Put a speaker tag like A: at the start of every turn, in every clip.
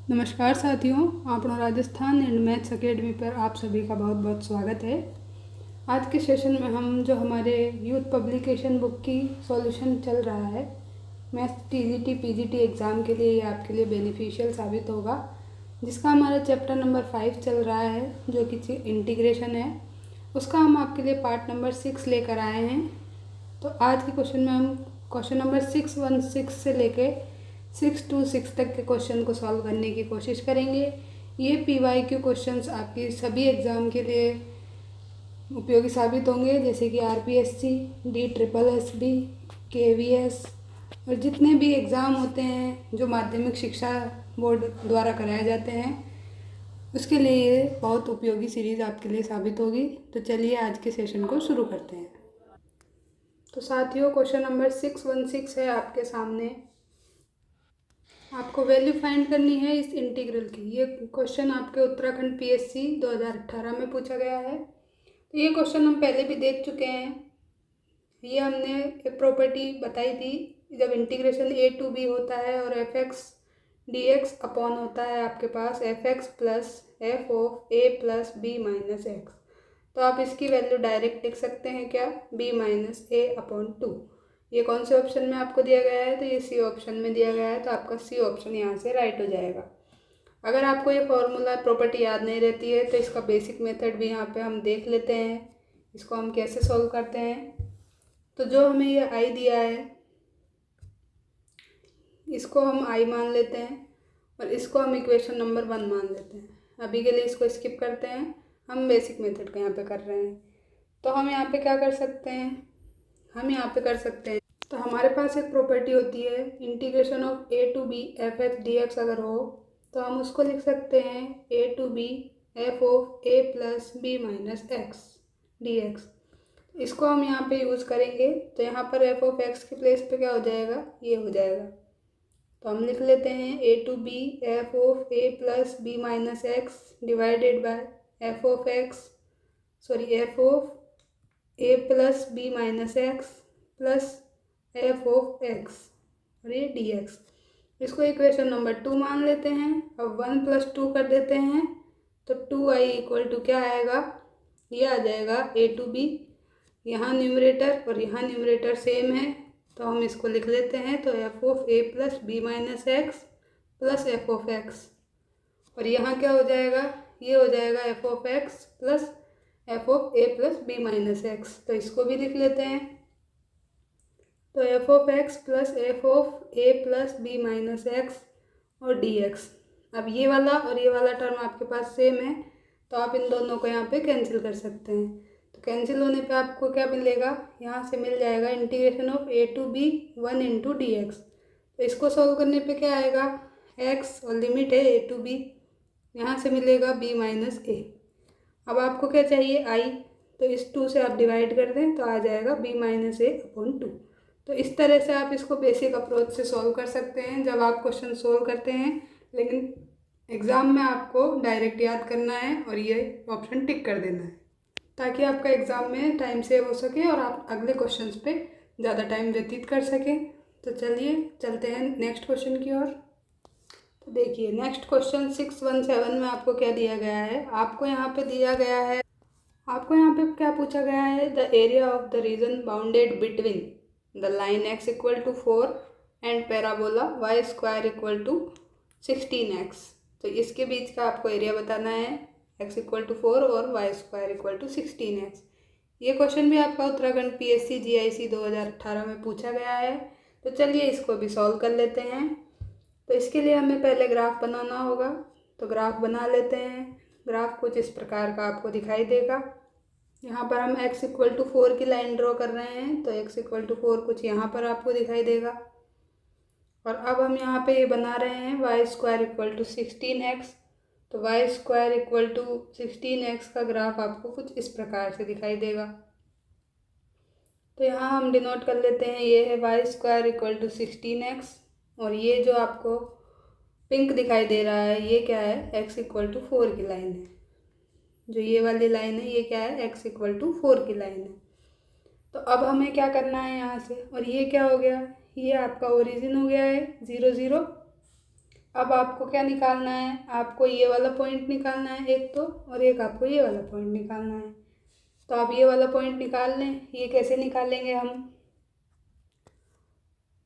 A: नमस्कार साथियों, आपनो राजस्थान एंड मैथ्स एकेडमी पर आप सभी का बहुत बहुत स्वागत है। आज के सेशन में हम जो हमारे यूथ पब्लिकेशन बुक की सॉल्यूशन चल रहा है मैथ्स टीजीटी पीजीटी एग्ज़ाम के लिए, ये आपके लिए बेनिफिशियल साबित होगा। जिसका हमारा चैप्टर नंबर 5 चल रहा है जो कि इंटीग्रेशन है, उसका हम आपके लिए पार्ट नंबर 6 लेकर आए हैं। तो आज के क्वेश्चन में हम क्वेश्चन नंबर 616 से लेके 626 तक के क्वेश्चन को सॉल्व करने की कोशिश करेंगे। ये PYQ क्वेश्चंस आपकी सभी एग्ज़ाम के लिए उपयोगी साबित होंगे, जैसे कि RPSC, DSSB, KVS और जितने भी एग्ज़ाम होते हैं जो माध्यमिक शिक्षा बोर्ड द्वारा कराए जाते हैं, उसके लिए ये बहुत उपयोगी सीरीज़ आपके लिए साबित होगी। तो चलिए आज के सेशन को शुरू करते हैं। तो साथियों, क्वेश्चन नंबर 616 है आपके सामने। आपको वैल्यू फाइंड करनी है इस इंटीग्रल की। ये क्वेश्चन आपके उत्तराखंड PSC 2018 में पूछा गया है। तो ये क्वेश्चन हम पहले भी देख चुके हैं। ये हमने एक प्रॉपर्टी बताई थी, जब इंटीग्रेशन a to b होता है और fx dx अपॉन होता है आपके पास fx plus f of a plus b minus x, तो आप इसकी वैल्यू डायरेक्ट लिख सकते हैं क्या, b माइनस ए अपॉन 2। ये कौन से ऑप्शन में आपको दिया गया है, तो ये सी ऑप्शन में दिया गया है, तो आपका सी ऑप्शन यहाँ से राइट हो जाएगा। अगर आपको ये फॉर्मूला प्रॉपर्टी याद नहीं रहती है तो इसका बेसिक मेथड भी यहाँ पे हम देख लेते हैं। इसको हम कैसे सॉल्व करते हैं। तो जो हमें ये आई दिया है इसको हम आई मान लेते हैं और इसको हम इक्वेशन नंबर 1 मान लेते हैं। अभी के लिए इसको स्किप करते हैं, हम बेसिक मेथड का यहाँ पे कर रहे हैं। तो हम यहाँ पे क्या कर सकते हैं, हम यहाँ पे कर सकते हैं, तो हमारे पास एक प्रॉपर्टी होती है integration of a to b fx dx अगर हो तो हम उसको लिख सकते हैं a to b f of a plus b minus x dx। इसको हम यहाँ पे यूज़ करेंगे तो यहाँ पर f ऑफ x के प्लेस पे क्या हो जाएगा, ये हो जाएगा। तो हम लिख लेते हैं a to b f of a plus b minus x divided by f of a plus b minus x plus f of x और ये dx। इसको इक्वेशन नंबर 2 मान लेते हैं। अब 1 प्लस 2 कर देते हैं तो 2i इक्वल टू क्या आएगा, ये आ जाएगा a to b। यहाँ न्यूमरेटर और यहाँ न्यूमरेटर सेम है तो हम इसको लिख लेते हैं, तो f of a plus b minus x plus f of x, और यहाँ क्या हो जाएगा, ये हो जाएगा f of x plus f of a plus b minus x. तो इसको भी लिख लेते हैं, तो f of x plus f of a plus b minus x और dx। अब ये वाला और ये वाला टर्म आपके पास सेम है तो आप इन दोनों को यहाँ पे कैंसिल कर सकते हैं। तो कैंसिल होने पे आपको क्या मिलेगा, यहाँ से मिल जाएगा integration of a to b 1 into dx। तो इसको सॉल्व करने पे क्या आएगा, x और लिमिट है a to b, यहाँ से मिलेगा b माइनस ए। अब आपको क्या चाहिए, i, तो इस 2 से आप डिवाइड कर दें तो आ जाएगा b माइनस ए अपॉन 2। तो इस तरह से आप इसको बेसिक अप्रोच से सॉल्व कर सकते हैं जब आप क्वेश्चन सॉल्व करते हैं, लेकिन एग्ज़ाम में आपको डायरेक्ट याद करना है और ये ऑप्शन टिक कर देना है ताकि आपका एग्ज़ाम में टाइम सेव हो सके और आप अगले क्वेश्चंस पे ज़्यादा टाइम व्यतीत कर सकें। तो चलिए चलते हैं नेक्स्ट क्वेश्चन की ओर। तो देखिए नेक्स्ट क्वेश्चन 617 में आपको क्या दिया गया है, आपको यहाँ पे दिया गया है, आपको यहाँ पे क्या पूछा गया है, the area of the region bounded between the line x equal to 4 and parabola y square equal to 16x। तो इसके बीच का आपको एरिया बताना है, x इक्वल टू 4 और y square equal to 16x। ये क्वेश्चन भी आपका उत्तराखंड PSC GIC 2018 में पूछा गया है। तो चलिए इसको भी सॉल्व कर लेते हैं। तो इसके लिए हमें पहले ग्राफ बनाना होगा, तो ग्राफ बना लेते हैं। ग्राफ कुछ इस प्रकार का आपको दिखाई देगा। यहाँ पर हम x इक्वल टू 4 की लाइन ड्रॉ कर रहे हैं, तो x इक्वल टू 4 कुछ यहाँ पर आपको दिखाई देगा। और अब हम यहाँ पे ये बना रहे हैं y square equal to 16x, तो y square equal to 16x का ग्राफ आपको कुछ इस प्रकार से दिखाई देगा। तो यहाँ हम डिनोट कर लेते हैं, ये है y square equal to 16x और ये जो आपको पिंक दिखाई दे रहा है ये क्या है, x इक्वल टू 4 की लाइन है। जो ये वाली लाइन है ये क्या है, x इक्वल टू 4 की लाइन है। तो अब हमें क्या करना है यहाँ से, और ये क्या हो गया, ये आपका ओरिजिन हो गया है 0 0। अब आपको क्या निकालना है, आपको ये वाला पॉइंट निकालना है एक तो, और एक आपको ये वाला पॉइंट निकालना है। तो आप ये वाला पॉइंट निकाल लें। ये कैसे निकालेंगे हम,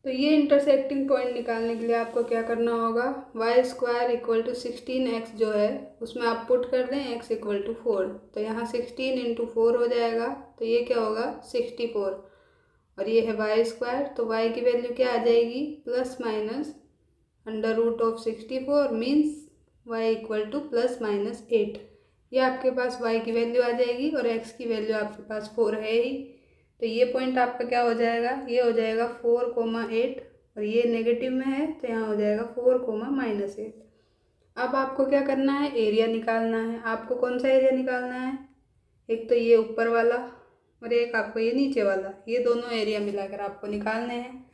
A: तो ये इंटरसेक्टिंग पॉइंट निकालने के लिए आपको क्या करना होगा, Y square equal to 16x जो है उसमें आप पुट कर दें x इक्वल टू 4। तो यहाँ 16 इंटू 4 हो जाएगा, तो ये क्या होगा 64, और ये है वाई स्क्वायर। तो y की वैल्यू क्या आ जाएगी, plus minus under root of 64 means y equal to plus minus 8। ये आपके पास y की वैल्यू आ जाएगी और x की वैल्यू आपके पास 4 है ही। तो ये पॉइंट आपका क्या हो जाएगा, ये हो जाएगा 4,8, और ये नेगेटिव में है तो यहाँ हो जाएगा 4,-8। अब आपको क्या करना है, एरिया निकालना है। आपको कौन सा एरिया निकालना है, एक तो ये ऊपर वाला और एक आपको ये नीचे वाला, ये दोनों एरिया मिलाकर आपको निकालने हैं।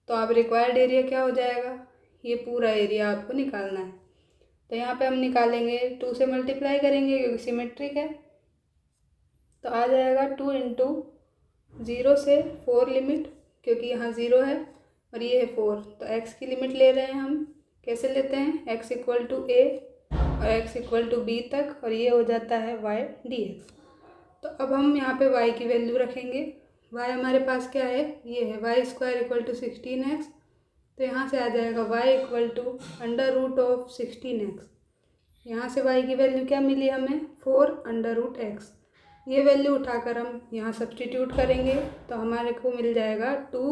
A: तो आप रिक्वायर्ड एरिया क्या हो जाएगा, ये पूरा एरिया आपको निकालना है। तो यहाँ पे हम निकालेंगे 2 से मल्टीप्लाई करेंगे क्योंकि सिमेट्रिक है। तो आ जाएगा 2 इंटू 0 से 4 लिमिट, क्योंकि यहाँ 0 है और ये है 4, तो x की लिमिट ले रहे हैं हम। कैसे लेते हैं, x इक्वल टू a और x इक्वल टू b तक, और ये हो जाता है y dx। तो अब हम यहाँ पे y की वैल्यू रखेंगे। y हमारे पास क्या है, ये है y square equal to 16x। तो यहाँ से आ जाएगा y equal to under root of 16x। यहाँ से y की वैल्यू क्या मिली हमें, 4 अंडर रूट x। ये वैल्यू उठाकर हम यहाँ सब्सटीट्यूट करेंगे तो हमारे को मिल जाएगा 2,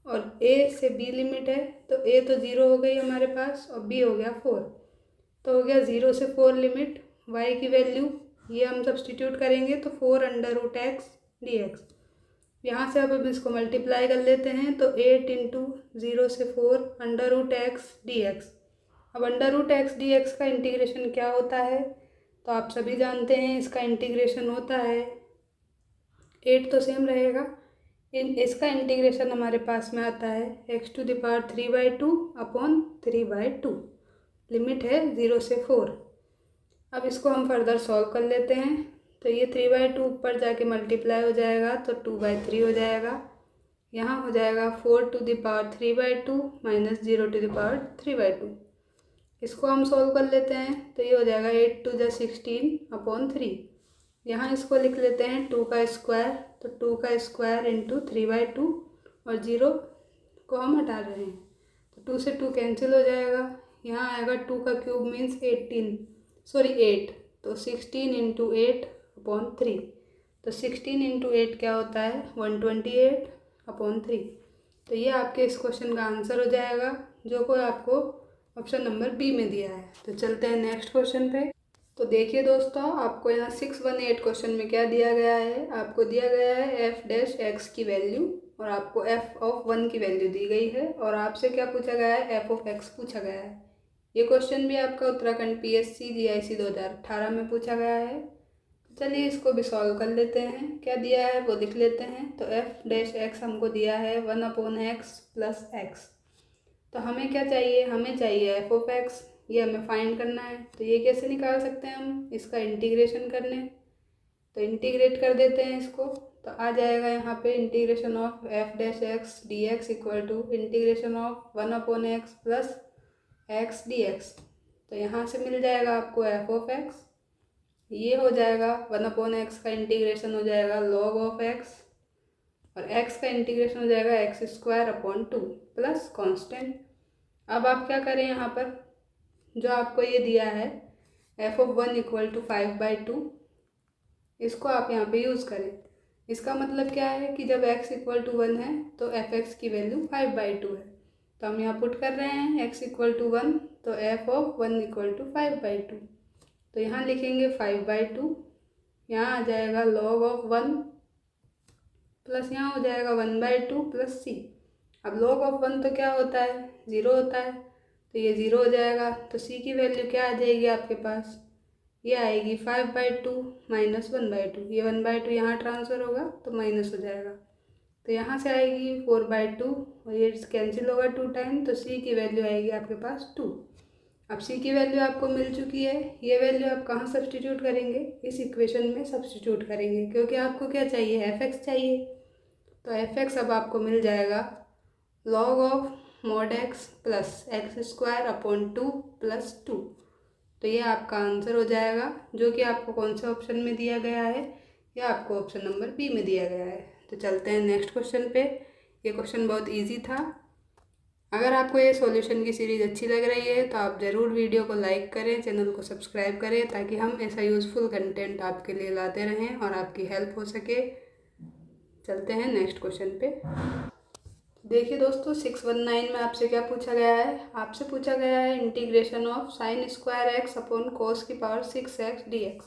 A: और a से b लिमिट है तो a तो 0 हो गई हमारे पास और b हो गया 4। तो हो गया 0 से 4 लिमिट, y की वैल्यू ये हम सब्सटीट्यूट करेंगे तो 4 under root x d x. यहाँ से अब हम इसको मल्टीप्लाई कर लेते हैं तो 8 इंटू 0 से 4 under root x d x. अब under root x d x का इंटीग्रेशन क्या होता है, तो आप सभी जानते हैं इसका इंटीग्रेशन होता है 8 तो सेम रहेगा, इसका इंटीग्रेशन हमारे पास में आता है x⁴ 3/2 अपॉन 3/2। लिमिट है 0 से 4। अब इसको हम फर्दर सॉल्व कर लेते हैं। तो ये 3/2 ऊपर जाके मल्टीप्लाई हो जाएगा तो 2/3 हो जाएगा। यहाँ हो जाएगा 4⁻³ 3/2 माइनस 0⁻³ 3/2। इसको हम सॉल्व कर लेते हैं तो ये हो जाएगा 8 × 16 अपॉन 3। यहाँ इसको लिख लेते हैं 2 का स्क्वायर, तो 2 का स्क्वायर इंटू 3/2, और 0 को हम हटा रहे हैं तो 2 से 2 कैंसिल हो जाएगा। यहाँ आएगा 2 का क्यूब मीन्स 8, तो 16 इंटू 8 अपॉन 3। तो 16 इंटू 8 क्या होता है, 128 अपॉन 3। तो ये आपके इस क्वेश्चन का आंसर हो जाएगा, जो कोई आपको ऑप्शन नंबर बी में दिया है। तो चलते हैं नेक्स्ट क्वेश्चन पे। तो देखिए दोस्तों, आपको यहाँ 618 क्वेश्चन में क्या दिया गया है, आपको दिया गया है f' की वैल्यू और आपको f(1) की वैल्यू दी गई है, और आपसे क्या पूछा गया है, f(x) पूछा गया है। ये क्वेश्चन भी आपका उत्तराखंड PSC GIC 2018 में पूछा गया है। चलिए इसको भी सॉल्व कर लेते हैं, क्या दिया है वो लिख लेते हैं। तो f' हमको दिया है 1/x प्लस x। तो हमें क्या चाहिए, हमें चाहिए f(x), ये हमें फाइंड करना है। तो ये कैसे निकाल सकते हैं हम, इसका इंटीग्रेशन करने, तो इंटीग्रेट कर देते हैं इसको। तो आ जाएगा यहाँ पे integration of f' dx equal to integration of 1/x plus x dx। तो यहाँ से मिल जाएगा आपको f(x), ये हो जाएगा 1/x का इंटीग्रेशन हो जाएगा log ऑफ x, और x का इंटीग्रेशन हो जाएगा x² 2 प्लस कांस्टेंट। अब आप क्या करें, यहाँ पर जो आपको ये दिया है f(1) इक्वल टू 5/2, इसको आप यहाँ पे यूज़ करें। इसका मतलब क्या है कि जब x इक्वल टू 1 है तो f(x) की वैल्यू 5/2 है। तो हम यहाँ पुट कर रहे हैं x इक्वल टू 1, तो f(1) इक्वल टू 5/2। तो यहाँ लिखेंगे 5/2, यहाँ आ जाएगा log ऑफ 1 प्लस यहाँ हो जाएगा 1/2 प्लस c। अब log ऑफ 1 तो क्या होता है, 0 होता है, तो ये 0 हो जाएगा। तो c की वैल्यू क्या आ जाएगी आपके पास, ये आएगी 5/2 माइनस 1/2। ये 1/2 यहाँ ट्रांसफ़र होगा तो माइनस हो जाएगा, तो यहाँ से आएगी 4/2, और ये कैंसिल होगा 2 टाइम, तो c की वैल्यू आएगी आपके पास 2। अब c की वैल्यू आपको मिल चुकी है, ये वैल्यू आप कहाँ सब्सटीट्यूट करेंगे, इस इक्वेशन में सब्सटीट्यूट करेंगे, क्योंकि आपको क्या चाहिए, f(x) चाहिए। तो f(x) अब आपको मिल जाएगा log of mod x plus x square upon 2 plus 2। तो ये आपका आंसर हो जाएगा, जो कि आपको कौन से ऑप्शन में दिया गया है, या आपको ऑप्शन नंबर बी में दिया गया है। तो चलते हैं नेक्स्ट क्वेश्चन पे। ये क्वेश्चन बहुत इजी था। अगर आपको ये सॉल्यूशन की सीरीज़ अच्छी लग रही है तो आप ज़रूर वीडियो को लाइक करें, चैनल को सब्सक्राइब करें, ताकि हम ऐसा यूज़फुल कंटेंट आपके लिए लाते रहें और आपकी हेल्प हो सके। चलते हैं नेक्स्ट क्वेश्चन पे। देखिए दोस्तों, 619 में आपसे क्या पूछा गया है। आपसे पूछा गया है integration of sine square x upon कोस की पावर 6x dx।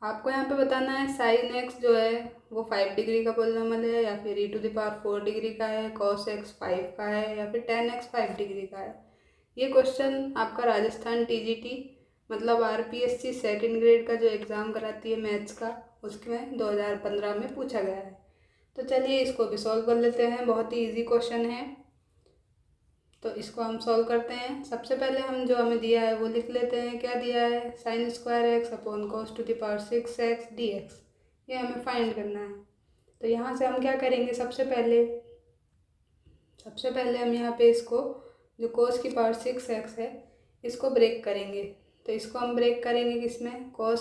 A: आपको यहाँ पे बताना है साइन एक्स जो है वो 5 डिग्री का पॉलिनॉमियल है, या फिर e⁴ डिग्री का है, कॉस एक्स 5 का है, या फिर tan x 5 डिग्री का है। ये क्वेश्चन आपका राजस्थान TGT मतलब RPSC सेकेंड ग्रेड का जो एग्ज़ाम कराती है मैथ्स का, उसमें 2015 में पूछा गया है। तो चलिए इसको भी सॉल्व कर लेते हैं। बहुत ही इजी क्वेश्चन है, तो इसको हम सॉल्व करते हैं। सबसे पहले हम जो हमें दिया है वो लिख लेते हैं। क्या दिया है, sine square x upon cos two the power 6x dx। ये हमें फाइंड करना है। तो यहाँ से हम क्या करेंगे, सबसे पहले हम यहाँ पे इसको जो कोस की पावर 6x है इसको ब्रेक करेंगे। तो इसको हम ब्रेक करेंगे किसमें, कोस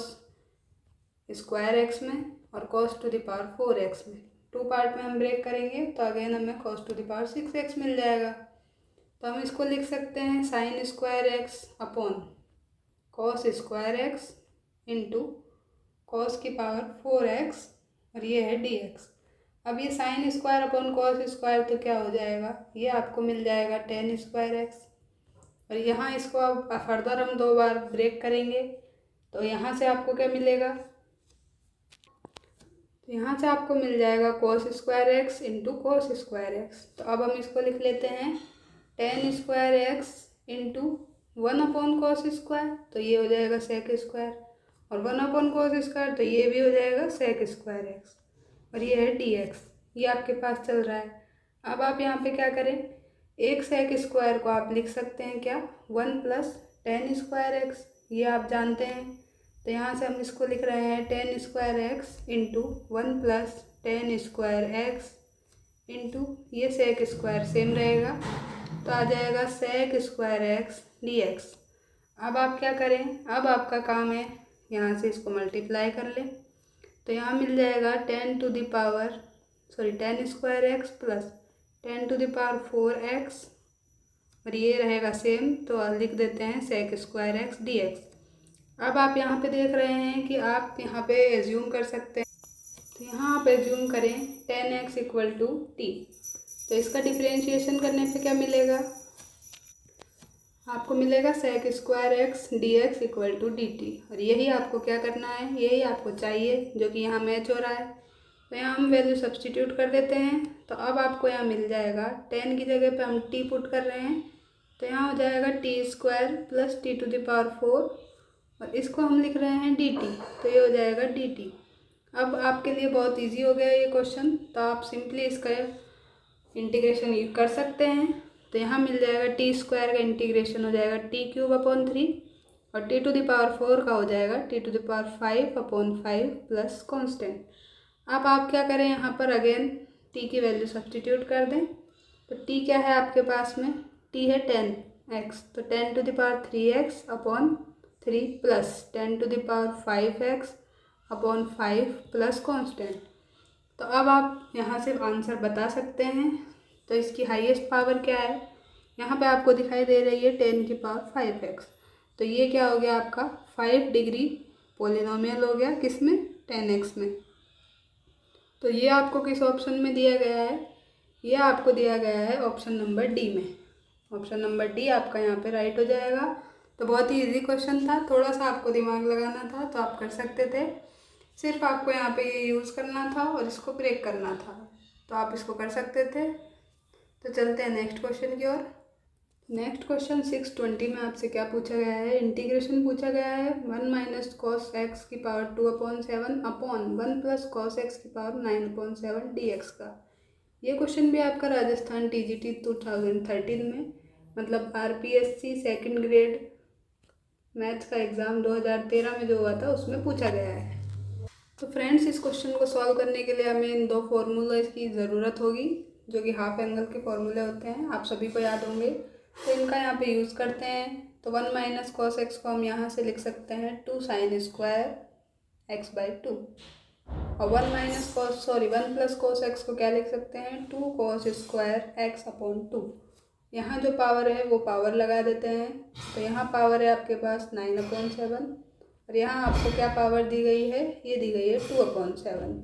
A: स्क्वायर एक्स में और cos two the power 4x में। 2 पार्ट में हम ब्रेक करेंगे तो अगेन हमें cos two the power 6x मिल जाएगा। तो हम इसको लिख सकते हैं sine square x upon cos square x into cos की पावर 4x, और ये है dx। अब ये sine square upon cos square तो क्या हो जाएगा, ये आपको मिल जाएगा टेन स्क्वायर एक्स। और यहाँ इसको अब फर्दर हम 2 बार ब्रेक करेंगे तो यहाँ से आपको क्या मिलेगा, तो यहाँ से आपको मिल जाएगा cos square x into cos square x. तो अब हम इसको लिख लेते हैं ten square x into 1 upon cos square, तो ये हो जाएगा सेक स्क्वायर, और 1 अपॉन कॉस स्क्वायर तो ये भी हो जाएगा सेक स्क्वायर एक्स, और ये है dx। ये आपके पास चल रहा है। अब आप यहाँ पे क्या करें, एक सेक स्क्वायर को आप लिख सकते हैं क्या, 1 प्लस टेन स्क्वायर एक्स, ये आप जानते हैं। तो यहाँ से हम इसको लिख रहे हैं ten square x into 1 plus ten square x into ये सेक स्क्वायर सेम रहेगा, तो आ जाएगा सेक स्क्वायर एक्स dx। अब आप क्या करें, अब आपका काम है यहाँ से इसको मल्टीप्लाई कर लें। तो यहाँ मिल जाएगा ten square x plus 10⁴x, और ये रहेगा सेम, तो लिख देते हैं सेक स्क्वायर एक्स dx। अब आप यहाँ पे देख रहे हैं कि आप यहाँ पे एज्यूम कर सकते हैं। तो यहाँ आप एज्यूम करें 10x = t। तो इसका डिफ्रेंशिएशन करने पे क्या मिलेगा, आपको मिलेगा sec square x dx = dt। और यही आपको क्या करना है, यही आपको चाहिए, जो कि यहाँ मैच हो रहा है। तो यहाँ हम वैल्यू सब्सटीट्यूट कर देते हैं। तो अब आपको यहाँ मिल जाएगा 10 की जगह पे हम t पुट कर रहे हैं, तो यहाँ हो जाएगा t² प्लस t⁴, और इसको हम लिख रहे हैं dt, तो ये हो जाएगा dt। अब आपके लिए बहुत इजी हो गया ये क्वेश्चन, तो आप सिंपली इसका इंटीग्रेशन कर सकते हैं। तो यहाँ मिल जाएगा t² का इंटीग्रेशन हो जाएगा t³/3, और t⁴ का हो जाएगा t⁵/5 प्लस कॉन्स्टेंट। अब आप क्या करें, यहाँ पर अगेन t की वैल्यू सब्सटीट्यूट कर दें। तो t क्या है आपके पास में, t है 10x, तो 10⁵x/3 plus 10⁵5x/5 plus constant. तो अब आप यहाँ से आंसर बता सकते हैं। तो इसकी हाईएस्ट पावर क्या है, यहाँ पे आपको दिखाई दे रही है 10⁵5x। तो ये क्या हो गया आपका 5 डिग्री पॉलिनॉमियल हो गया, किस में, 10x में। तो ये आपको किस ऑप्शन में दिया गया है, ये आपको दिया गया है ऑप्शन नंबर डी में। ऑप्शन नंबर डी आपका यहाँ पे राइट हो जाएगा। तो बहुत ही इजी क्वेश्चन था, थोड़ा सा आपको दिमाग लगाना था तो आप कर सकते थे। सिर्फ आपको यहाँ पे ये यूज़ करना था और इसको ब्रेक करना था, तो आप इसको कर सकते थे। तो चलते हैं नेक्स्ट क्वेश्चन की ओर। नेक्स्ट क्वेश्चन 620 में आपसे क्या पूछा गया है, इंटीग्रेशन पूछा गया है 1 - cos x की पावर 2/7 अपॉन 1 + cos x की पावर 9/7 dx का। ये क्वेश्चन भी आपका राजस्थान TGT 2013 में मतलब RPSC सेकेंड ग्रेड मैथ्स का एग्ज़ाम 2013 में जो हुआ था उसमें पूछा गया है। तो फ्रेंड्स, इस क्वेश्चन को सॉल्व करने के लिए हमें इन 2 फॉर्मूलाज की ज़रूरत होगी, जो कि हाफ एंगल के फॉर्मूले होते हैं, आप सभी को याद होंगे। तो इनका यहाँ पे यूज़ करते हैं। तो 1 माइनस कॉस एक्स को हम यहाँ से लिख सकते हैं 2 साइन स्क्वायर एक्स बाई 2, और 1 प्लस कॉस एक्स को क्या लिख सकते हैं 2 कॉस स्क्वायर एक्स अपॉन 2। यहाँ जो पावर है वो पावर लगा देते हैं। तो यहाँ पावर है आपके पास 9/7, और यहाँ आपको क्या पावर दी गई है, ये दी गई है 2/7,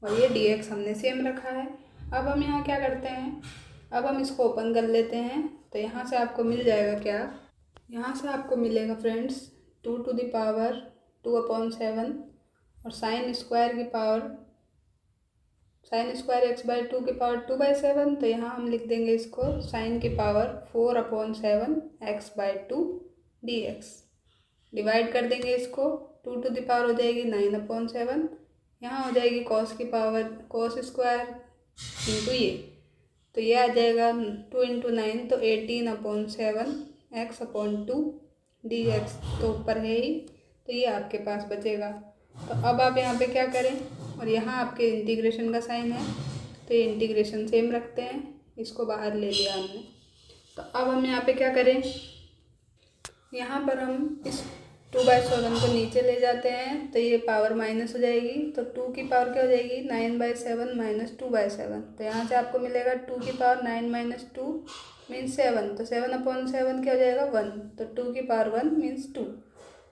A: और ये dx हमने सेम रखा है। अब हम यहाँ क्या करते हैं, अब हम इसको ओपन कर लेते हैं। तो यहाँ से आपको मिल जाएगा क्या, यहाँ से आपको मिलेगा फ्रेंड्स 2 टू द पावर 2/7, और साइन स्क्वायर की power sine square x by 2 की पावर 2/7। तो यहाँ हम लिख देंगे इसको साइन की power 4/7 x by 2 dx। Divide कर देंगे इसको, 2 टू द पावर हो जाएगी 9/7, यहाँ हो जाएगी कॉस की पावर कॉस स्क्वायर इंटू ये, तो ये आ जाएगा 2 इंटू 9, तो 18/7 एक्स अपॉन 2 dx, तो ऊपर है ही, तो ये आपके पास बचेगा। तो अब आप यहाँ पे क्या करें, और यहाँ आपके इंटीग्रेशन का साइन है, तो ये इंटीग्रेशन सेम रखते हैं, इसको बाहर ले लिया हमने। तो अब हम यहाँ पे क्या करें, यहाँ पर हम इस 2/7 को नीचे ले जाते हैं, तो ये पावर माइनस हो जाएगी, तो 2 की पावर क्या हो जाएगी 9/7 माइनस 2/7। तो यहाँ से आपको मिलेगा 2 की पावर 9 माइनस 2 मीन्स 7, तो 7/7 क्या हो जाएगा 1, तो 2 की पावर 1 मीन्स 2।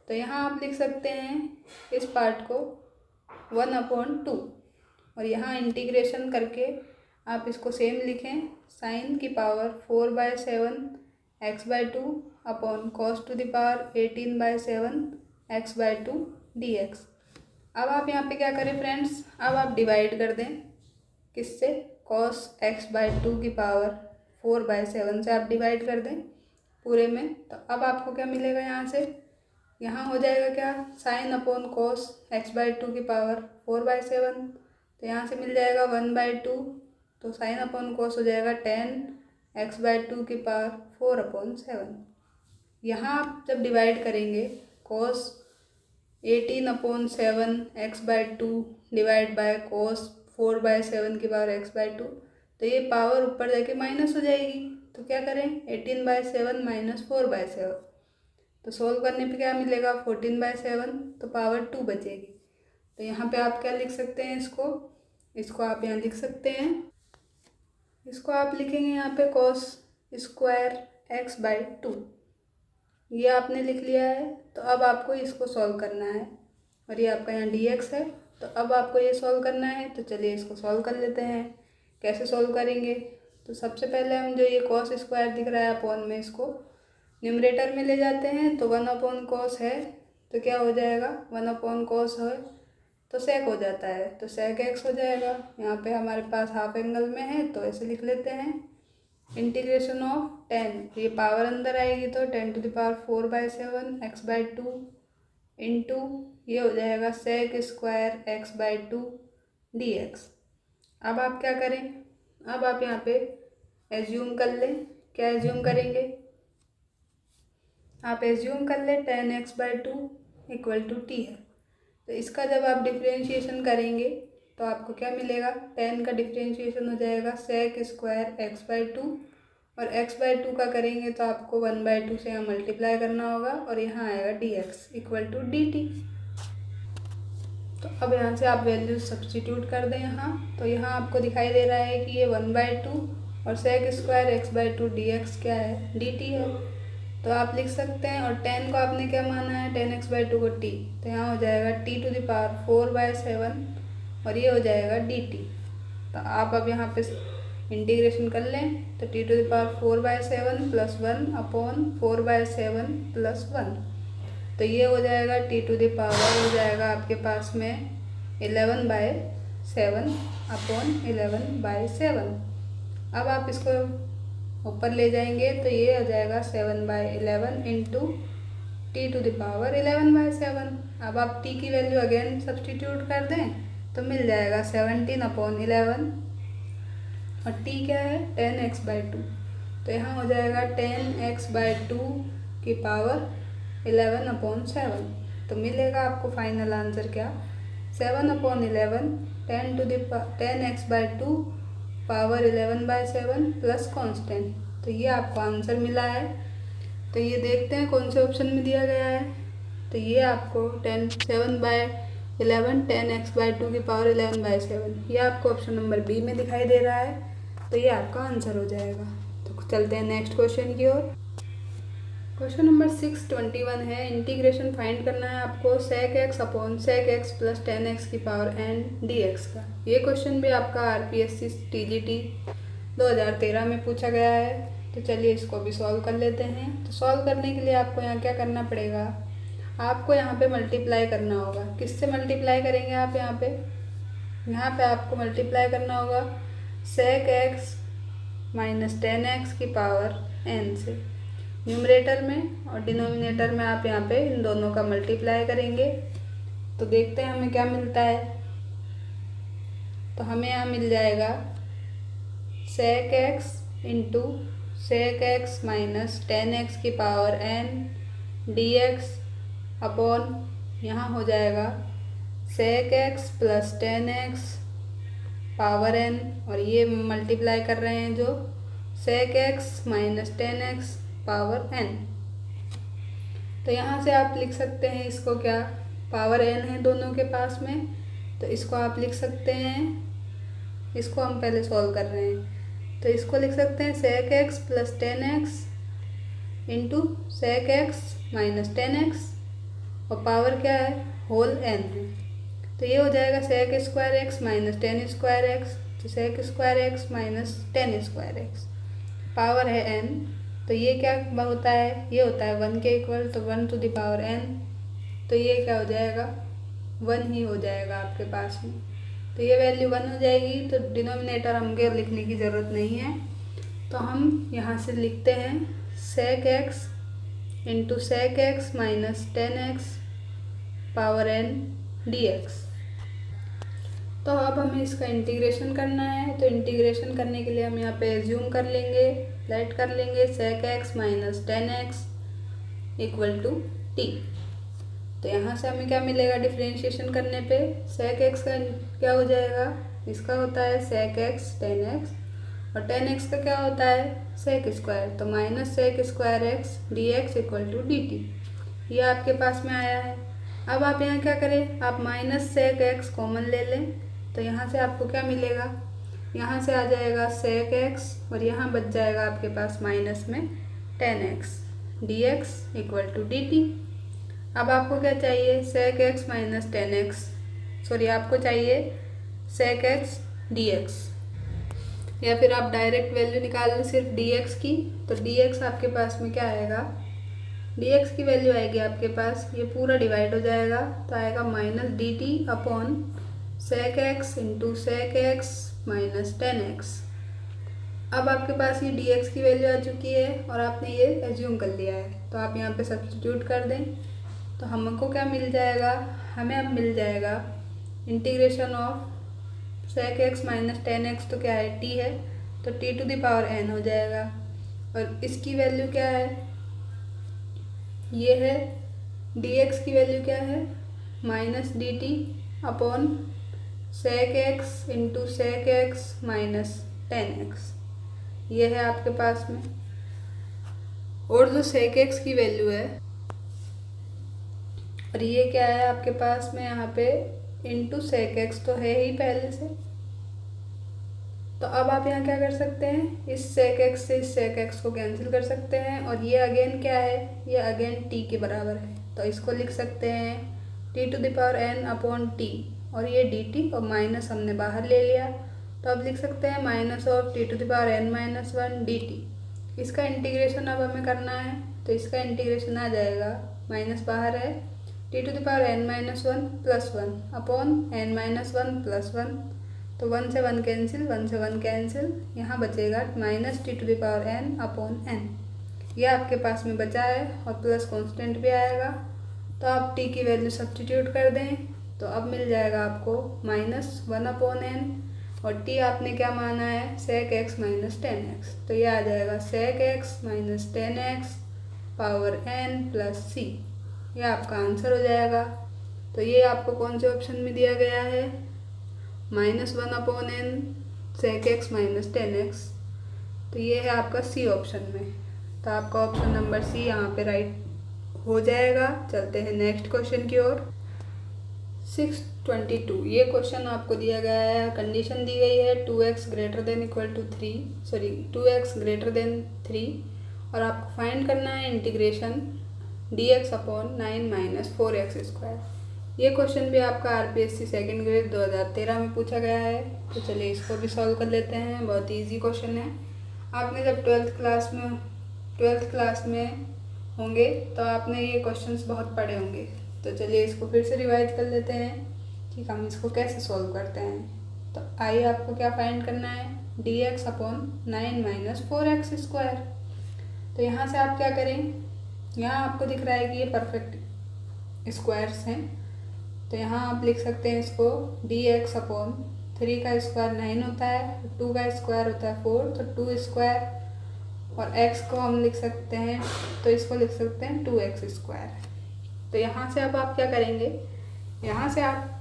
A: तो यहाँ आप लिख सकते हैं इस पार्ट को 1/2, और यहाँ इंटीग्रेशन करके आप इसको सेम लिखें, साइन की power 4/7 x by 2 upon cos two the power 18/7 x by 2 dx। अब आप यहाँ पे क्या करें फ्रेंड्स, अब आप डिवाइड कर दें, किससे, कॉस एक्स बाई 2 की पावर 4/7 से आप डिवाइड कर दें पूरे में। तो अब आपको क्या मिलेगा, यहाँ से यहाँ हो जाएगा क्या, sine upon cos x by 2 की पावर 4/7, तो यहाँ से मिल जाएगा 1/2, तो साइन अपॉन कॉस हो जाएगा 10 एक्स बाई 2 की पावर 4/7। यहाँ आप जब डिवाइड करेंगे cos 18/7 x by 2 divide by cos 4/7 की पावर एक्स बाई 2, तो ये पावर ऊपर जाके माइनस हो जाएगी। तो क्या करें, 18/7 माइनस 4/7, तो सोल्व करने पे क्या मिलेगा 14/7, तो पावर 2 बचेगी। तो यहाँ पे आप क्या लिख सकते हैं, इसको आप यहाँ लिख सकते हैं, इसको आप लिखेंगे यहाँ पे कॉस स्क्वायर एक्स बाई 2, ये आपने लिख लिया है। तो अब आपको इसको सॉल्व करना है, और ये आपका यहाँ dx है, तो अब आपको ये सॉल्व करना है। तो चलिए इसको सॉल्व कर लेते हैं। कैसे सॉल्व करेंगे, तो सबसे पहले हम जो ये कॉस स्क्वायर दिख रहा है अपॉन में, इसको न्यूमरेटर में ले जाते हैं। तो 1/cos है, तो क्या हो जाएगा 1/cos है तो सेक हो जाता है, तो सेक एक्स हो जाएगा। यहाँ पे हमारे पास हाफ एंगल में है, तो ऐसे लिख लेते हैं इंटीग्रेशन ऑफ 10, ये पावर अंदर आएगी तो 10 to the power 4/7 x by 2 into ये हो जाएगा sec square x by 2 dx। अब आप क्या करें, अब आप यहाँ पे एज्यूम कर लें, क्या एज्यूम करेंगे, आप एज्यूम कर लें 10x by 2 equal to T है। तो इसका जब आप डिफ्रेंशिएशन करेंगे तो आपको क्या मिलेगा, 10 का डिफ्रेंशिएशन हो जाएगा सेक स्क्वायर एक्स बाई 2, और x बाई 2 का करेंगे तो आपको 1/2 से यहाँ मल्टीप्लाई करना होगा, और यहाँ आएगा dx इक्वल टू dt। तो अब यहाँ से आप वैल्यू सब्सटीट्यूट कर दें यहाँ, तो यहाँ आपको दिखाई दे रहा है कि ये 1/2 और sec square x by 2 dx क्या है, dt है। तो आप लिख सकते हैं, और 10 को आपने क्या माना है 10x बाई 2 को t, तो यहाँ हो जाएगा t टू द पावर 4/7, और ये हो जाएगा dt। तो आप अब यहाँ पे इंटीग्रेशन कर लें, तो t to the power 4/7 plus 1 upon 4/7 plus 1, तो ये हो जाएगा t टू द पावर हो जाएगा आपके पास में 11/7 अपॉन 11/7। अब आप इसको ऊपर ले जाएंगे तो ये हो जाएगा 7/11 into t to the power 11/7। अब आप t की वैल्यू अगेन सब्सटीट्यूट कर दें तो मिल जाएगा 17/11, और t क्या है 10x बाई 2, तो यहाँ हो जाएगा 10x बाई 2 की पावर 11/7। तो मिलेगा आपको फाइनल आंसर क्या, 7/11 10x by 2 power 11/7 plus constant. तो ये आपको आंसर मिला है। तो ये देखते हैं कौन से ऑप्शन में दिया गया है। तो ये आपको 7/11 10x/2 की पावर 11/7 ये आपको ऑप्शन नंबर बी में दिखाई दे रहा है। तो ये आपका आंसर हो जाएगा। तो चलते हैं नेक्स्ट क्वेश्चन की ओर। क्वेश्चन नंबर 621 है, इंटीग्रेशन फाइंड करना है आपको sec x upon sec x plus 10x की पावर n dx का। ये क्वेश्चन भी आपका RPSC TGT 2013 में पूछा गया है। तो चलिए इसको भी सॉल्व कर लेते हैं। तो सॉल्व करने के लिए आपको यहाँ क्या करना पड़ेगा, आपको यहाँ पे मल्टीप्लाई करना होगा। किससे मल्टीप्लाई करेंगे आप यहाँ पे आपको मल्टीप्लाई करना होगा sec x माइनस 10x की पावर n से, न्यूमरेटर में, और डिनोमिनेटर में आप यहाँ पे इन दोनों का मल्टीप्लाई करेंगे। तो देखते हैं हमें क्या मिलता है। तो हमें यहाँ मिल जाएगा sec x into sec x minus 10x की पावर n dx अपॉन यहाँ हो जाएगा sec x plus 10x power n, और ये मल्टीप्लाई कर रहे हैं जो sec x minus 10x power n। तो यहाँ से आप लिख सकते हैं इसको, क्या पावर n है दोनों के पास में, तो इसको आप लिख सकते हैं, इसको हम पहले सॉल्व कर रहे हैं। तो इसको लिख सकते हैं sec x plus 10x into sec x minus 10x, और पावर क्या है, होल n है। तो ये हो जाएगा sec square x minus 10 square x, तो sec square x minus 10 square x, power है n। तो ये क्या होता है, ये होता है 1 के इक्वल, तो 1 टू द पावर n। तो ये क्या हो जाएगा, 1 ही हो जाएगा आपके पास में। तो ये वैल्यू 1 हो जाएगी। तो डिनोमिनेटर हमको लिखने की ज़रूरत नहीं है। तो हम यहाँ से लिखते हैं sec x into sec x minus 10x power n dx। तो अब हमें इसका इंटीग्रेशन करना है। तो इंटीग्रेशन करने के लिए हम यहाँ पे एज्यूम कर लेंगे, लेट कर लेंगे sec x minus 10x equal to t। तो यहाँ से हमें क्या मिलेगा, डिफ्रेंशिएशन करने पे sec x का क्या हो जाएगा, इसका होता है sec x 10x, और 10x का क्या होता है sec स्क्वायर, तो minus sec square x dx equal to dt। ये आपके पास में आया है। अब आप यहाँ क्या करें, आप माइनस sec x कॉमन ले लें। तो यहाँ से आपको क्या मिलेगा, यहाँ से आ जाएगा sec x, और यहाँ बच जाएगा आपके पास माइनस में 10x dx equal to dt। अब आपको क्या चाहिए, sec x minus 10x, sorry आपको चाहिए sec x dx, या फिर आप डायरेक्ट वैल्यू निकाल लें सिर्फ dx की। तो dx आपके पास में क्या आएगा, dx की वैल्यू आएगी आपके पास, ये पूरा डिवाइड हो जाएगा, तो आएगा minus dt upon sec x into sec x minus 10x। अब आपके पास ये dx की वैल्यू आ चुकी है और आपने ये एज्यूम कर लिया है। तो आप यहाँ पे सब्स्टिट्यूट कर दें, तो हमको क्या मिल जाएगा, हमें अब मिल जाएगा integration of sec x minus 10x, तो क्या है t है, तो t to the power n हो जाएगा। और इसकी वैल्यू क्या है, ये है dx की वैल्यू क्या है, minus dt upon sec x into sec x minus 10x, ये है आपके पास में। और जो sec x की वैल्यू है, और ये क्या है आपके पास में यहाँ पे इंटू sec x तो है ही पहले से। तो अब आप यहाँ क्या कर सकते हैं, इस sec x से इस sec x को कैंसिल कर सकते हैं, और ये अगेन क्या है, ये अगेन t के बराबर है। तो इसको लिख सकते हैं t to the power n upon t, और ये dt, और माइनस हमने बाहर ले लिया, तो अब लिख सकते हैं minus of t to the power n minus 1 dt। इसका इंटीग्रेशन अब हमें करना है, तो इसका इंटीग्रेशन आ जाएगा, माइनस बाहर है, t to the power n minus 1 plus 1 upon n minus 1 plus 1, तो 1 से 1 कैंसिल, 1 से 1 कैंसिल, यहाँ बचेगा minus t to the power n upon n। यह आपके पास में बचा है, और प्लस कांस्टेंट भी आएगा। तो आप t की वैल्यू सब्स्टिट्यूट कर दें, तो अब मिल जाएगा आपको माइनस 1 अपॉन n, और t आपने क्या माना है, sec x माइनस 10x, तो ये आ जाएगा sec x minus 10x power n plus c। ये आपका आंसर हो जाएगा। तो ये आपको कौन से ऑप्शन में दिया गया है, -1 upon n sec x minus 10x। तो ये है आपका सी ऑप्शन में। तो आपका ऑप्शन नंबर सी यहाँ पे राइट हो जाएगा। चलते हैं नेक्स्ट क्वेश्चन की ओर। 622 ये क्वेश्चन आपको दिया गया है, कंडीशन दी गई है 2x greater than equal to 2x greater than 3 और आपको फाइंड करना है integration dx upon 9 minus 4x²। ये क्वेश्चन भी आपका आरपीएससी सेकेंड ग्रेड 2013 में पूछा गया है। तो चलिए इसको भी सॉल्व कर लेते हैं। बहुत ईजी क्वेश्चन है। आपने जब ट्वेल्थ क्लास में होंगे तो आपने ये क्वेश्चंस बहुत पढ़े होंगे। तो चलिए इसको फिर से रिवाइज कर लेते हैं कि हम इसको कैसे सॉल्व करते हैं। तो आइए आपको क्या फाइंड करना है, dx अपॉन 9 माइनस 4x²। तो यहाँ से आप क्या करें, यहाँ आपको दिख रहा है कि ये परफेक्ट स्क्वायर्स हैं। तो यहाँ आप लिख सकते हैं इसको dx अपॉन 3 का स्क्वायर 9 होता है, 2 का स्क्वायर होता है 4, तो 2 स्क्वायर और x को हम लिख सकते हैं, तो इसको लिख सकते हैं 2x²। तो यहाँ से अब आप क्या करेंगे, यहाँ से आप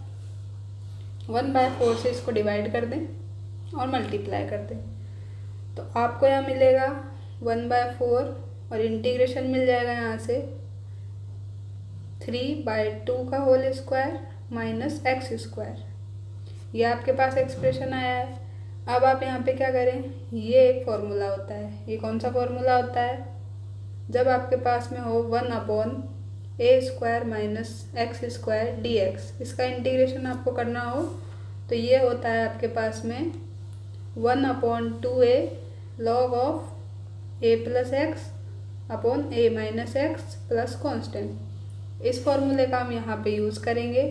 A: 1/4 से इसको डिवाइड कर दें और मल्टीप्लाई कर दें। तो आपको यहाँ मिलेगा 1/4 और इंटीग्रेशन मिल जाएगा यहाँ से 3/2 का होल स्क्वायर माइनस x²। ये आपके पास एक्सप्रेशन आया है। अब आप यहाँ पे क्या करें, ये एक फॉर्मूला होता है। ये कौन सा फॉर्मूला होता है, जब आपके पास में हो 1/a² माइनस x² dx, इसका इंटीग्रेशन आपको करना हो तो ये होता है आपके पास में 1/2a log of a plus x upon a minus x plus constant. इस फॉर्मूले का हम यहाँ पे यूज़ करेंगे।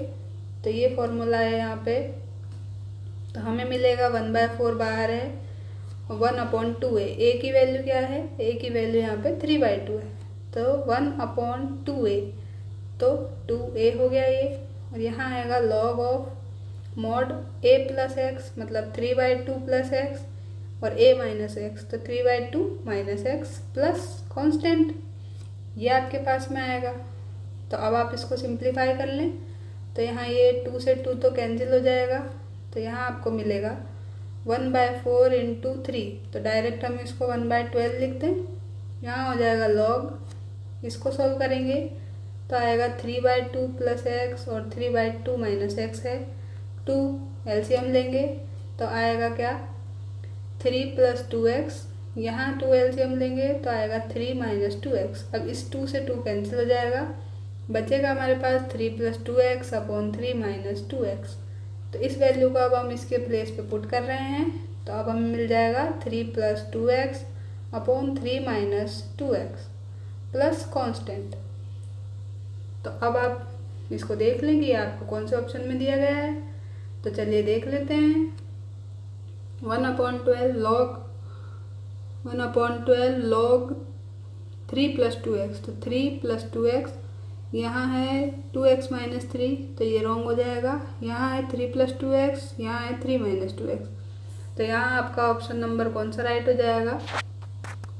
A: तो ये फॉर्मूला है यहाँ पे। तो हमें मिलेगा 1/4 बाहर है, 1/2a। a की वैल्यू क्या है, a की वैल्यू यहाँ पे 3/2 है। तो 1/2a, तो 2a हो गया ये। और यहाँ आएगा log of mod a plus x मतलब 3/2 प्लस एक्स और a माइनस एक्स, तो 3/2 माइनस एक्स प्लस कॉन्स्टेंट। ये आपके पास में आएगा। तो अब आप इसको सिंप्लीफाई कर लें। तो यहाँ ये 2 से 2 तो कैंसिल हो जाएगा। तो यहाँ आपको मिलेगा 1/4 इंटू 3, तो डायरेक्ट हम इसको 1/12 लिख दें। यहाँ हो जाएगा लॉग, इसको सॉल्व करेंगे तो आएगा 3/2 प्लस एक्स और 3/2 माइनस एक्स है 2, एलसीएम लेंगे तो आएगा क्या 3 + 2x। यहाँ 2 एलसीएम लेंगे तो आएगा 3 - 2x। अब इस 2 से 2 कैंसिल हो जाएगा, बचेगा हमारे पास 3 + 2x अपॉन 3 - 2x। तो इस वैल्यू को अब हम इसके प्लेस पे पुट कर रहे हैं। तो अब हमें मिल जाएगा 3 + 2x upon 3 - 2x plus constant. तो अब आप इसको देख लें कि आपको कौन से ऑप्शन में दिया गया है। तो चलिए देख लेते हैं। 1/12 log 3 + 2x, तो 3 + 2x, यहाँ है 2x - 3, तो ये रॉन्ग हो जाएगा। यहाँ है 3 + 2x, यहाँ है 3 - 2x। तो यहाँ आपका ऑप्शन नंबर कौन सा राइट हो जाएगा,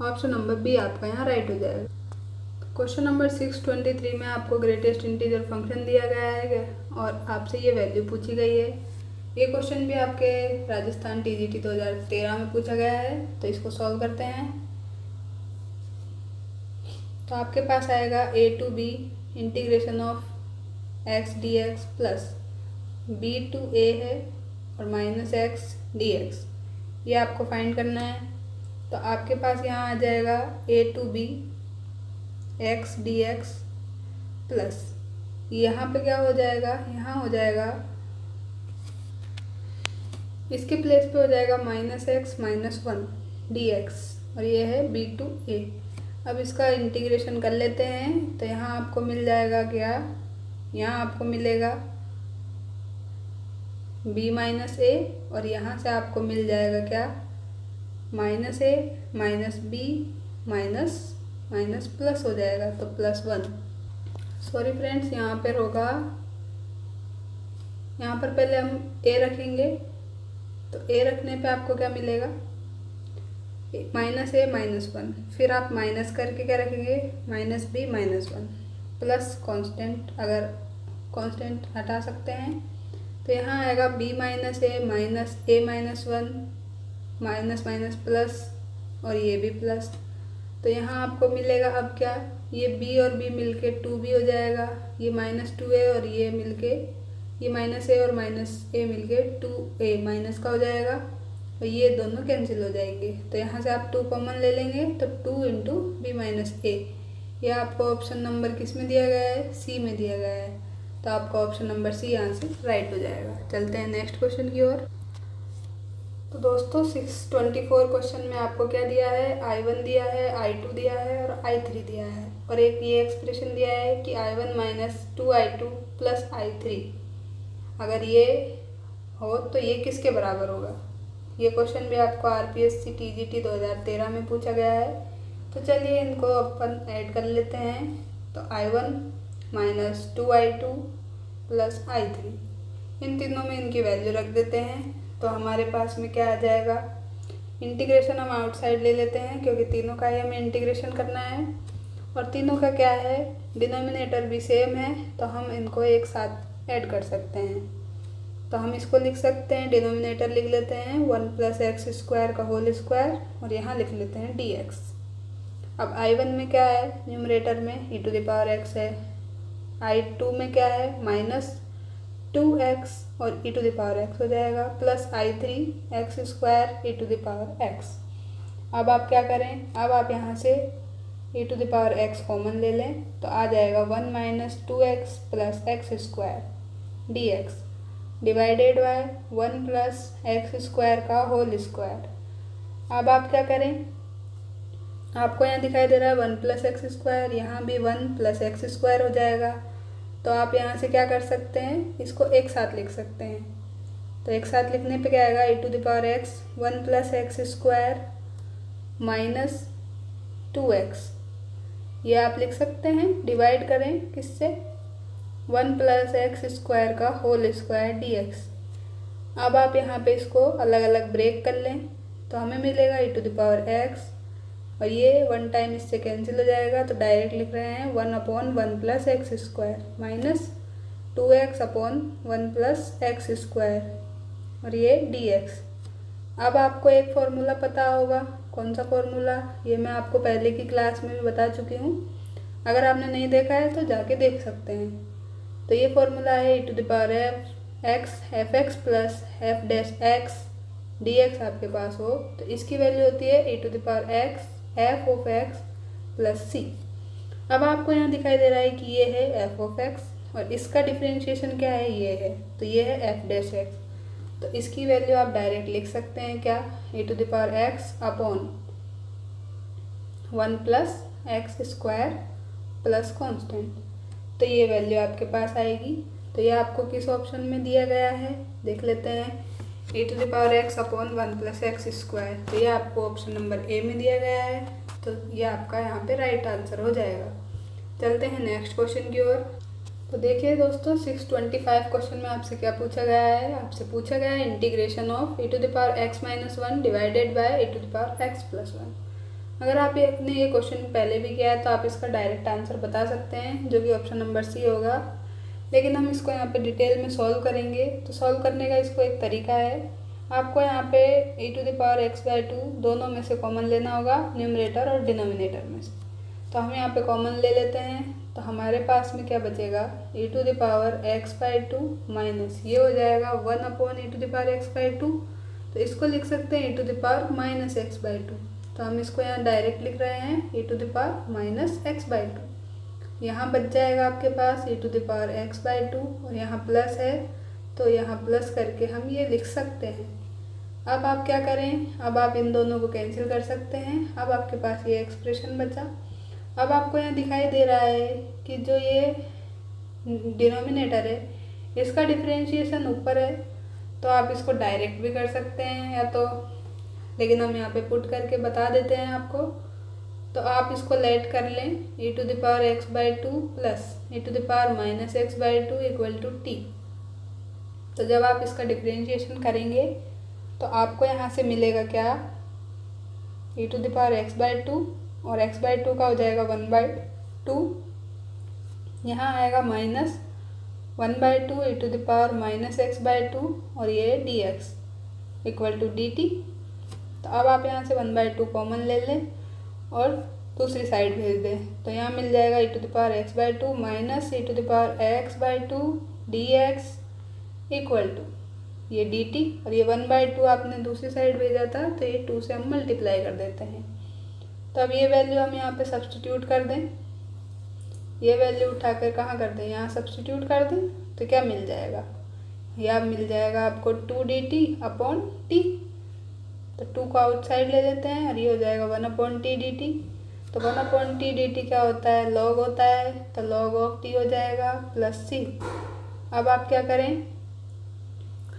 A: ऑप्शन नंबर बी आपका यहाँ राइट हो जाएगा। क्वेश्चन नंबर 623 में आपको ग्रेटेस्ट इंटीजर फंक्शन दिया गया है और आपसे ये वैल्यू पूछी गई है। ये क्वेश्चन भी आपके राजस्थान टीजीटी 2013 में पूछा गया है। तो इसको सॉल्व करते हैं। तो आपके पास आएगा a to b integration of x dx plus b to a है और माइनस x dx, ये आपको फाइंड करना है। तो आपके पास यहाँ आ जाएगा a to b x dx plus यहाँ पे क्या हो जाएगा, यहाँ हो जाएगा इसके प्लेस पे हो जाएगा -x - 1 dx और ये है b to a। अब इसका इंटीग्रेशन कर लेते हैं। तो यहाँ आपको मिल जाएगा क्या, यहाँ आपको मिलेगा b - a और यहाँ से आपको मिल जाएगा क्या -a - b माइनस प्लस हो जाएगा तो +1। सॉरी फ्रेंड्स, यहाँ पर होगा, यहाँ पर पहले हम a रखेंगे। तो a रखने पे आपको क्या मिलेगा -a - 1, फिर आप माइनस करके क्या रखेंगे -b - 1 प्लस कांस्टेंट, अगर कांस्टेंट हटा सकते हैं तो यहाँ आएगा b - a - 1 minus minus plus और ये भी प्लस। तो यहाँ आपको मिलेगा अब क्या, ये b और b मिलके 2b हो जाएगा, ये -2a और ये मिलके ये -a और -a मिलके 2a माइनस का हो जाएगा और ये दोनों कैंसिल हो जाएंगे। तो यहाँ से आप 2 कॉमन ले लेंगे तो 2 इंटू b माइनस a। ये आपको ऑप्शन नंबर किस में दिया गया है, सी में दिया गया है। तो आपका ऑप्शन नंबर सी यहाँ से राइट हो जाएगा। चलते हैं नेक्स्ट क्वेश्चन की ओर। तो दोस्तों 624 क्वेश्चन में आपको क्या दिया है, I1 दिया है, I2 दिया है और I3 दिया है और एक ये एक्सप्रेशन दिया है कि I1 minus 2I2 plus I3, अगर ये हो तो ये किसके बराबर होगा। ये क्वेश्चन भी आपको RPSC TGT 2013 में पूछा गया है। तो चलिए इनको अपन ऐड कर लेते हैं। तो I1 minus 2I2 plus I3, इन तीनों में इनकी वैल्यू रख देते हैं। तो हमारे पास में क्या आ जाएगा, इंटीग्रेशन हम आउटसाइड ले लेते हैं क्योंकि तीनों का ही हमें इंटीग्रेशन करना है और तीनों का क्या है, डिनोमिनेटर भी सेम है तो हम इनको एक साथ ऐड कर सकते हैं। तो हम इसको लिख सकते हैं, डिनोमिनेटर लिख लेते हैं 1 प्लस एक्स स्क्वायर का होल स्क्वायर और यहाँ लिख लेते हैं dx। अब I1 में क्या है, न्यूमरेटर में e to the power x है, I2 में क्या है -2x और e to the power x हो जाएगा plus I3 x square e to the power x। अब आप क्या करें, अब आप यहाँ से e to the power x common ले लें तो आ जाएगा 1 minus 2x plus x square dx divided by 1 plus x square का होल स्क्वायर। अब आप क्या करें, आपको यहाँ दिखाई दे रहा है 1 प्लस एक्स स्क्वायर, यहाँ भी 1 प्लस एक्स स्क्वायर हो जाएगा। तो आप यहाँ से क्या कर सकते हैं, इसको एक साथ लिख सकते हैं। तो एक साथ लिखने पे क्या आएगा, e to the power x 1 plus x square minus 2x, ये आप लिख सकते हैं। डिवाइड करें किससे, 1 प्लस एक्स स्क्वायर का होल स्क्वायर dx। अब आप यहाँ पे इसको अलग अलग ब्रेक कर लें तो हमें मिलेगा e to the power x और ये 1 टाइम इससे कैंसिल हो जाएगा। तो डायरेक्ट लिख रहे हैं 1/1 plus x square minus 2x upon 1 plus x square और ये dx। अब आपको एक फॉर्मूला पता होगा, कौन सा फॉर्मूला, ये मैं आपको पहले की क्लास में भी बता चुकी हूँ। अगर आपने नहीं देखा है तो जाके देख सकते हैं। तो ये फॉर्मूला है e to the power x f x plus f dash x dx आपके पास हो तो इसकी वैल्यू होती है e to the power x f of x plus c. अब आपको यहाँ दिखाई दे रहा है कि ये है एफ ऑफ एक्स और इसका डिफ्रेंशिएशन क्या है, ये है, तो ये है एफ डैश एक्स। तो इसकी वैल्यू आप डायरेक्ट लिख सकते हैं क्या, e to the power x upon 1 plus x square plus constant. तो ये वैल्यू आपके पास आएगी। तो ये आपको किस ऑप्शन में दिया गया है, देख लेते हैं, e to the power x upon 1 plus x square. तो ये आपको ऑप्शन नंबर ए में दिया गया है। तो ये आपका यहाँ पे राइट आंसर हो जाएगा। चलते हैं नेक्स्ट क्वेश्चन की ओर। तो देखिए दोस्तों 625 क्वेश्चन में आपसे क्या पूछा गया है, आपसे पूछा गया है integration of e to the power x minus 1 divided by e to the power x plus 1। अगर आप ने ये क्वेश्चन पहले भी किया है तो आप इसका डायरेक्ट आंसर बता सकते हैं, जो कि ऑप्शन नंबर सी होगा। लेकिन हम इसको यहाँ पे डिटेल में सॉल्व करेंगे। तो सॉल्व करने का इसको एक तरीका है, आपको यहाँ पे e to the power x/2 दोनों में से कॉमन लेना होगा, न्यूमरेटर और डिनोमिनेटर में से। तो हम यहाँ पे कॉमन ले लेते हैं तो हमारे पास में क्या बचेगा, e to the power x/2 minus ये हो जाएगा 1 upon e to the power x/2। तो इसको लिख सकते हैं e to the power minus x/2। तो हम इसको यहाँ डायरेक्ट लिख रहे हैं e to the power minus x/2। यहाँ बच जाएगा आपके पास e to the power x/2 और यहाँ प्लस है तो यहाँ प्लस करके हम ये लिख सकते हैं। अब आप क्या करें, अब आप इन दोनों को कैंसिल कर सकते हैं। अब आपके पास ये एक्सप्रेशन बचा। अब आपको यहाँ दिखाई दे रहा है कि जो ये डिनोमिनेटर है इसका डिफरेंशिएशन ऊपर है, तो आप इसको डायरेक्ट भी कर सकते हैं या तो, लेकिन हम यहाँ पे पुट करके बता देते हैं आपको। तो आप इसको लेट कर लें e to the power x/2 plus e to the power minus x/2 equal to t। तो जब आप इसका डिफरेंशिएशन करेंगे तो आपको यहाँ से मिलेगा क्या, e to the power x/2 और x/2 का हो जाएगा 1/2, यहाँ आएगा minus 1/2 e to the power minus x/2 और ये dx इक्वल टू dt। तो अब आप यहाँ से 1/2 कॉमन ले लें और दूसरी साइड भेज दें। तो यहाँ मिल जाएगा e⁻x/2 minus e⁻x/2 dx equal to ये dt, और ये 1/2 आपने दूसरी साइड भेजा था तो ये 2 से हम मल्टीप्लाई कर देते हैं। तो अब ये वैल्यू हम यहाँ पे सब्स्टिट्यूट कर दें, ये वैल्यू उठाकर कहाँ कर दें, यहाँ सब्स्टिट्यूट कर दें तो क्या मिल जाएगा, यह मिल जाएगा आपको 2dt/t। तो 2 को आउटसाइड ले लेते हैं और ये हो जाएगा 1/t dt। तो 1/t dt क्या होता है, लॉग होता है, तो log ऑफ t हो जाएगा प्लस c। अब आप क्या करें,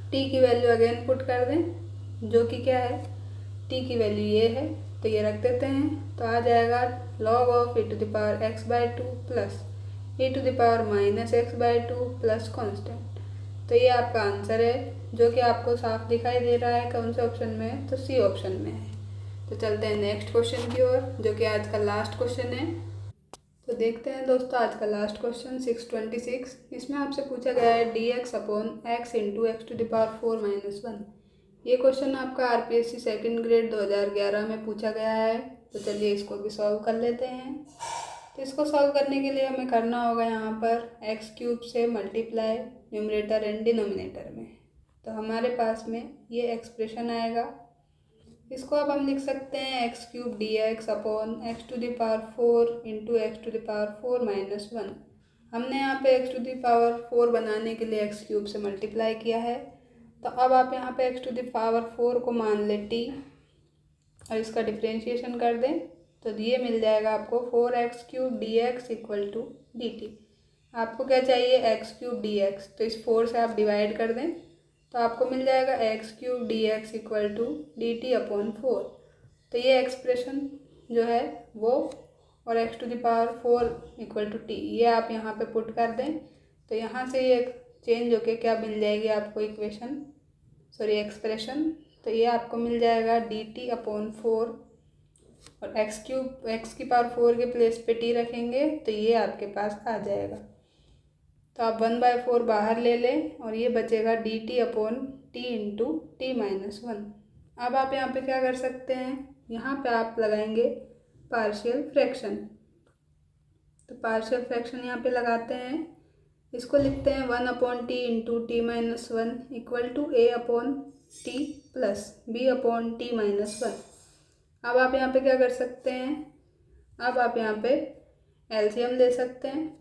A: t की वैल्यू अगेन पुट कर दें, जो कि क्या है, t की वैल्यू ये है, तो ये रख देते हैं। तो आ जाएगा log of e⁻x/2 plus e⁻−x/2 plus constant. तो ये आपका आंसर है, जो कि आपको साफ दिखाई दे रहा है कौन से ऑप्शन में है, तो सी ऑप्शन में है। तो चलते हैं नेक्स्ट क्वेश्चन की ओर, जो कि आज का लास्ट क्वेश्चन है। तो देखते हैं दोस्तों आज का लास्ट क्वेश्चन 626। इसमें आपसे पूछा गया है dx/x इंटू x⁴ - 1। ये क्वेश्चन आपका आरपीएससी सेकंड ग्रेड 2011 में पूछा गया है। तो चलिए इसको भी सॉल्व कर लेते हैं। तो इसको सॉल्व करने के लिए हमें करना होगा यहाँ पर x³ से मल्टीप्लाई न्यूमरेटर एंड डिनोमिनेटर में। तो हमारे पास में ये एक्सप्रेशन आएगा। इसको अब हम लिख सकते हैं x³ dx/x⁴ इंटू x⁴ - 1। हमने यहाँ पे x⁴ बनाने के लिए x³ से मल्टीप्लाई किया है। तो अब आप यहाँ पे x⁴ को मान लें t और इसका डिफ्रेंशिएशन कर दें, तो ये मिल जाएगा आपको 4x³ dx equal to dt। आपको क्या चाहिए, x³ dx, तो इस 4 से आप डिवाइड कर दें तो आपको मिल जाएगा x³ dx equal to dt/4। तो ये एक्सप्रेशन जो है वो, और x⁴ इक्वल टू t, ये आप यहाँ पे पुट कर दें। तो यहाँ से ये चेंज होके क्या मिल जाएगी आपको एक्सप्रेशन। तो ये आपको मिल जाएगा dt/4, और x⁴ के प्लेस पे t रखेंगे तो ये आपके पास आ जाएगा। तो आप 1/4 बाहर ले लें और ये बचेगा dt/t इंटू t-1। अब आप यहाँ पे क्या कर सकते हैं, यहाँ पे आप लगाएंगे पार्शियल फ्रैक्शन। तो पार्शियल फ्रैक्शन यहाँ पे लगाते हैं, इसको लिखते हैं 1/t into t-1 equal to a/t plus b/t-1। अब आप यहाँ पे क्या कर सकते हैं, अब आप यहाँ पे एलसीएम ले सकते हैं।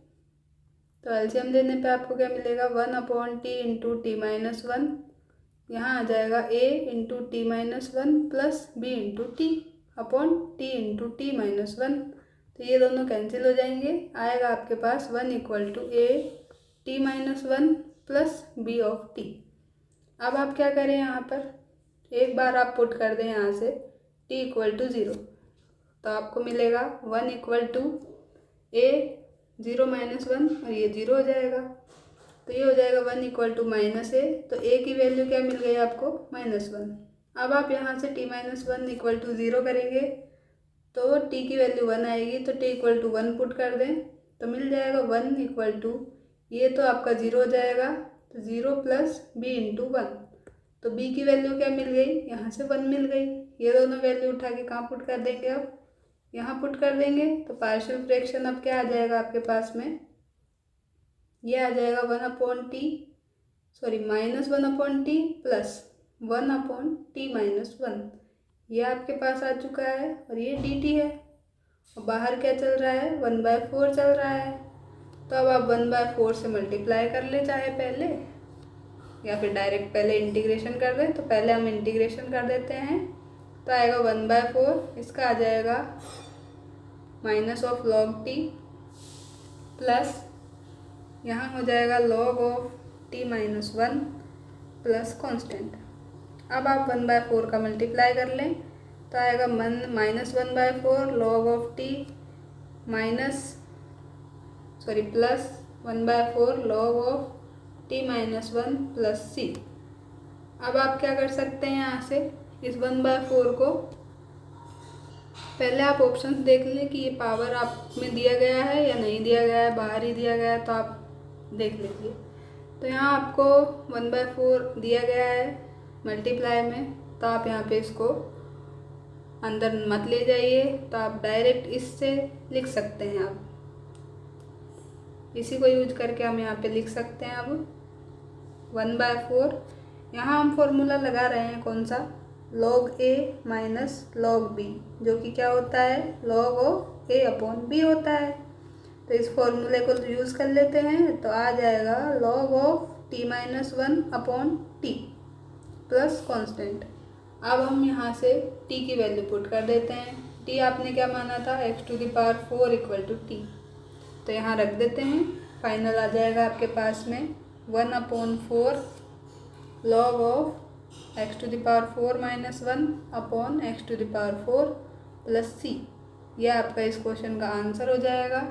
A: तो एलसीएम लेने पे आपको क्या मिलेगा, 1/t इंटू t-1, यहाँ आ जाएगा a into t-1 plus b into t/t into t-1। तो ये दोनों कैंसिल हो जाएंगे, आएगा आपके पास 1 equal to a t-1 plus b of t। अब आप क्या करें, यहाँ पर एक बार आप पुट कर दें यहाँ से t इक्वल टू 0, तो आपको मिलेगा 1 इक्वल टू a 0-1 और ये 0 हो जाएगा। तो ये हो जाएगा 1 इक्वल टू -a। तो a की वैल्यू क्या मिल गई आपको, -1। अब आप यहाँ से t-1 इक्वल टू 0 करेंगे तो t की वैल्यू 1 आएगी, तो t इक्वल टू 1 पुट कर दें तो मिल जाएगा 1 इक्वल टू, ये तो आपका 0 हो जाएगा, तो 0 प्लस b इंटू 1। तो b की वैल्यू क्या मिल गई, यहाँ से 1 मिल गई। ये दोनों वैल्यू उठा के कहाँ पुट कर देंगे, अब यहाँ पुट कर देंगे। तो पार्शियल फ्रैक्शन अब क्या आ जाएगा आपके पास में, ये आ जाएगा -1/t प्लस 1/t-1। ये आपके पास आ चुका है, और ये dt है, और बाहर क्या चल रहा है, 1/4 चल रहा है। तो अब आप 1/4 से मल्टीप्लाई कर ले चाहे पहले, या फिर डायरेक्ट पहले इंटीग्रेशन कर दें। तो पहले हम इंटीग्रेशन कर देते हैं, तो आएगा 1/4, इसका आ जाएगा -log t प्लस यहाँ हो जाएगा log of t-1 plus constant. अब आप 1/4 का मल्टीप्लाई कर लें तो आएगा -1/4 log of t plus 1/4 log of t-1 plus c। अब आप क्या कर सकते हैं, यहाँ से इस 1/4 को पहले आप ऑप्शंस देख लें कि ये पावर आप में दिया गया है या नहीं दिया गया है, बाहर ही दिया गया है तो आप देख लीजिए। तो यहाँ आपको 1/4 दिया गया है मल्टीप्लाई में, तो आप यहाँ पे इसको अंदर मत ले जाइए, तो आप डायरेक्ट इससे लिख सकते हैं। आप इसी को यूज करके हम यहाँ पे लिख सकते हैं। अब 1/4 यहाँ हम फॉर्मूला लगा रहे हैं कौन सा, log a minus log b, जो कि क्या होता है, log of a upon b होता है। तो इस फॉर्मूले को यूज़ कर लेते हैं, तो आ जाएगा log of t-1 upon T plus constant. अब हम यहाँ से t की वैल्यू पुट कर देते हैं। t आपने क्या माना था, x⁴ इक्वल टू टी, तो यहाँ रख देते हैं। फाइनल आ जाएगा आपके पास में 1/4 log of x⁴ minus 1 upon x⁴ plus c। यह आपका इस क्वेश्चन का आंसर हो जाएगा,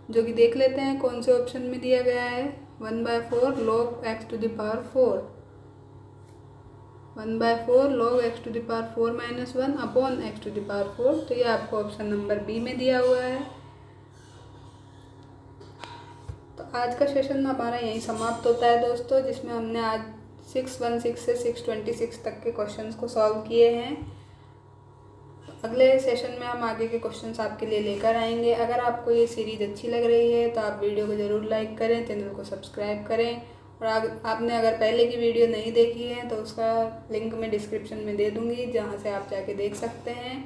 A: जो कि देख लेते हैं कौन से ऑप्शन में दिया गया है। 1/4 log x⁴ 1/4 log x⁴ minus 1 upon x⁴, तो ये आपको ऑप्शन नंबर बी में दिया हुआ है। तो आज का सेशन हमारा यहीं समाप्त होता है दोस्तों, जिसमें हमने आज 616 से 626 तक के क्वेश्चंस को सॉल्व किए हैं। अगले सेशन में हम आगे के क्वेश्चंस आपके लिए लेकर आएंगे। अगर आपको ये सीरीज़ अच्छी लग रही है तो आप वीडियो को ज़रूर लाइक करें, चैनल को सब्सक्राइब करें, और आपने अगर पहले की वीडियो नहीं देखी है तो उसका लिंक मैं डिस्क्रिप्शन में दे दूँगी, जहाँ से आप जाके देख सकते हैं।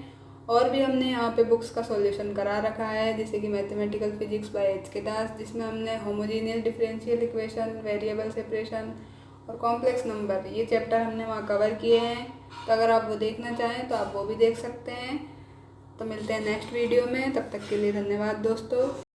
A: और भी हमने यहाँ पे बुक्स का सॉल्यूशन करा रखा है, जैसे कि मैथमेटिकल फिजिक्स बाय एच.के. दास, जिसमें हमने homogeneous differential equation, variable separation और कॉम्प्लेक्स नंबर, ये चैप्टर हमने वहाँ कवर किए हैं। तो अगर आप वो देखना चाहें तो आप वो भी देख सकते हैं। तो मिलते हैं नेक्स्ट वीडियो में, तब तक के लिए धन्यवाद दोस्तों।